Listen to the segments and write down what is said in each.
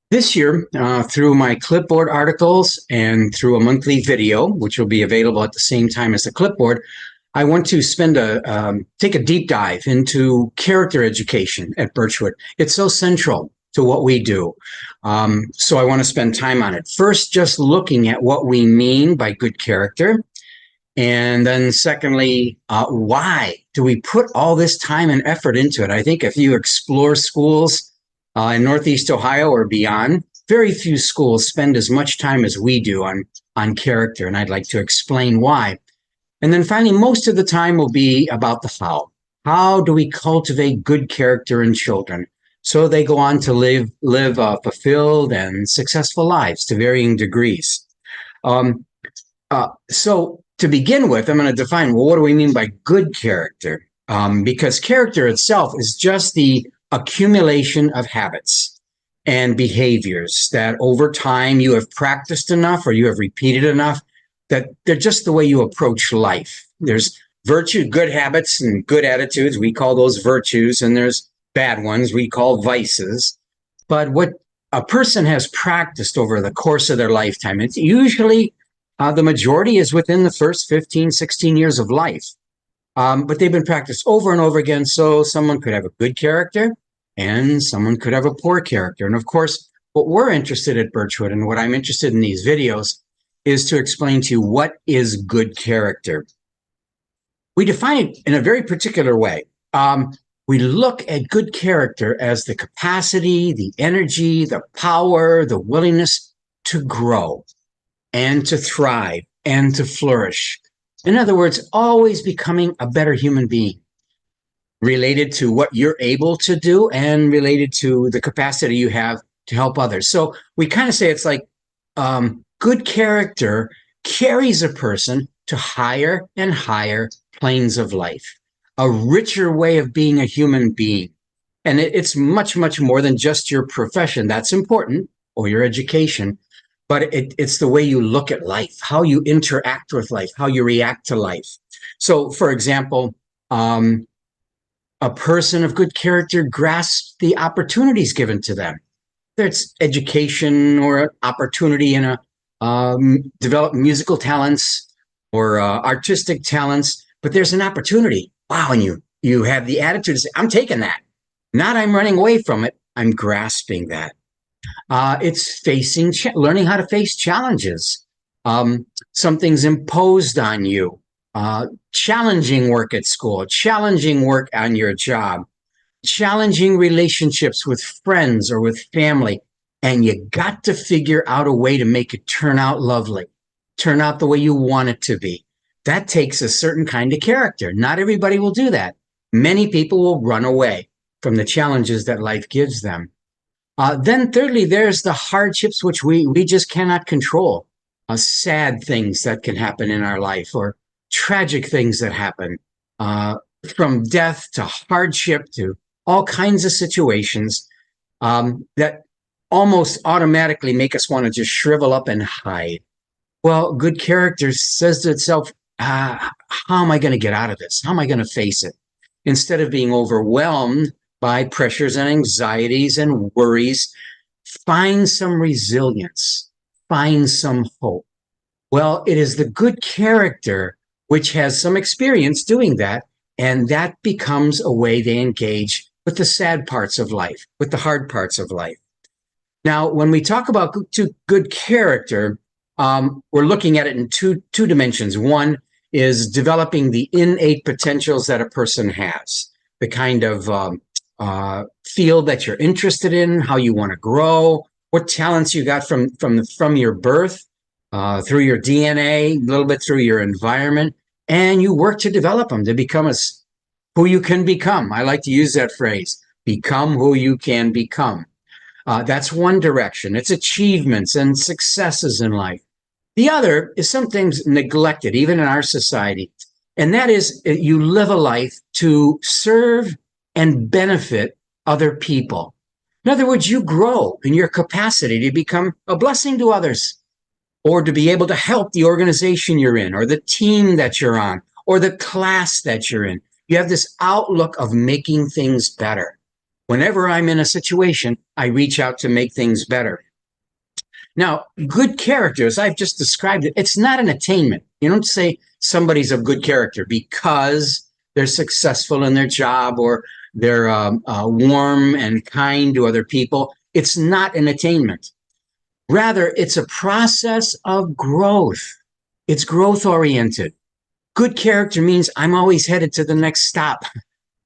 This year, through my clipboard articles and through a monthly video, which will be available at the same time as the clipboard, I want to take a deep dive into character education at Birchwood. It's so central to what we do. So I want to spend time on it. First, just looking at what we mean by good character. And then secondly, why do we put all this time and effort into it? I think if you explore schools in Northeast Ohio or beyond, very few schools spend as much time as we do on character. And I'd like to explain why. And then finally, most of the time will be about the how. How do we cultivate good character in children so they go on to live fulfilled and successful lives to varying degrees? So to begin with, I'm going to define, well, what do we mean by good character? Because character itself is just the accumulation of habits and behaviors that over time you have practiced enough or you have repeated enough that they're just the way you approach life. There's good habits and good attitudes. We call those virtues, and there's bad ones we call vices. But what a person has practiced over the course of their lifetime, it's usually the majority is within the first 15, 16 years of life. But they've been practiced over and over again. So someone could have a good character and someone could have a poor character. And of course, what we're interested at Birchwood and what I'm interested in these videos is to explain to you what is good character. We define it in a very particular way. We look at good character as the capacity, the energy, the power, the willingness to grow and to thrive and to flourish. In other words, always becoming a better human being, related to what you're able to do and related to the capacity you have to help others. So we kind of say it's like good character carries a person to higher and higher planes of life, a richer way of being a human being. And it's much, much more than just your profession. That's important, or your education. But it's the way you look at life, how you interact with life, how you react to life. So, for example, a person of good character grasps the opportunities given to them. Whether it's education or an opportunity in a develop musical talents or artistic talents, but there's an opportunity. Wow, and you have the attitude to say, I'm taking that. Not I'm running away from it, I'm grasping that. It's learning how to face challenges. Something's imposed on you. Challenging work at school, challenging work on your job, challenging relationships with friends or with family. And you got to figure out a way to make it turn out lovely, turn out the way you want it to be. That takes a certain kind of character. Not everybody will do that. Many people will run away from the challenges that life gives them. Then thirdly, there's the hardships which we just cannot control. Sad things that can happen in our life or tragic things that happen, from death to hardship to all kinds of situations that almost automatically make us want to just shrivel up and hide. Well, good character says to itself, how am I going to get out of this? How am I going to face it? Instead of being overwhelmed by pressures and anxieties and worries, find some resilience, find some hope. Well, it is the good character which has some experience doing that, and that becomes a way they engage with the sad parts of life, with the hard parts of life. Now, when we talk about good character, we're looking at it in two dimensions. One is developing the innate potentials that a person has, the kind of field that you're interested in, how you want to grow, what talents you got from your birth, through your DNA, a little bit through your environment, and you work to develop them to become who you can become. I like to use that phrase, become who you can become. That's one direction. It's achievements and successes in life. The other is sometimes neglected, even in our society, and that is you live a life to serve and benefit other people. In other words, you grow in your capacity to become a blessing to others, or to be able to help the organization you're in, or the team that you're on, or the class that you're in. You have this outlook of making things better. Whenever I'm in a situation, I reach out to make things better. Now, good character, as I've just described it, it's not an attainment. You don't say somebody's of good character because they're successful in their job or they're warm and kind to other people. It's not an attainment. Rather, it's a process of growth. It's growth oriented. Good character means I'm always headed to the next stop,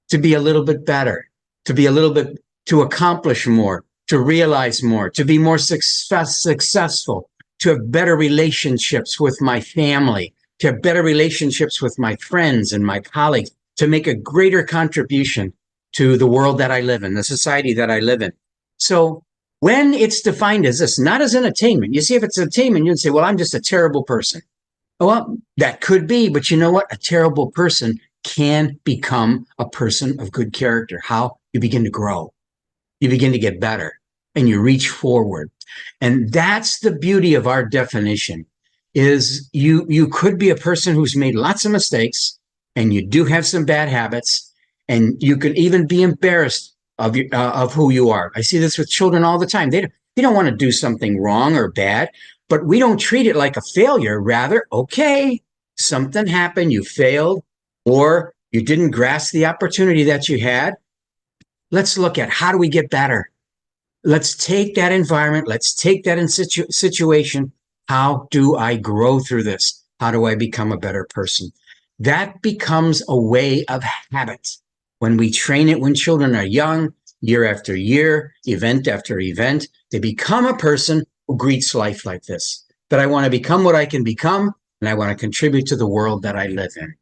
to be a little bit better, to be a little bit, to accomplish more, to realize more, to be more successful, to have better relationships with my family, to have better relationships with my friends and my colleagues, to make a greater contribution to the world that I live in, the society that I live in. So when it's defined as this, not as an attainment, you see, if it's an attainment, you'd say, well, I'm just a terrible person. Well, that could be, but you know what? A terrible person can become a person of good character. How? You begin to grow. You begin to get better and you reach forward. And that's the beauty of our definition is you could be a person who's made lots of mistakes and you do have some bad habits and you can even be embarrassed of who you are. I see this with children all the time. They don't want to do something wrong or bad, but we don't treat it like a failure. Rather, okay, something happened, you failed, or you didn't grasp the opportunity that you had. Let's look at how do we get better? Let's take that environment. Let's take that situation. How do I grow through this? How do I become a better person? That becomes a way of habit. When we train it when children are young, year after year, event after event, they become a person who greets life like this, that I want to become what I can become, and I want to contribute to the world that I live in.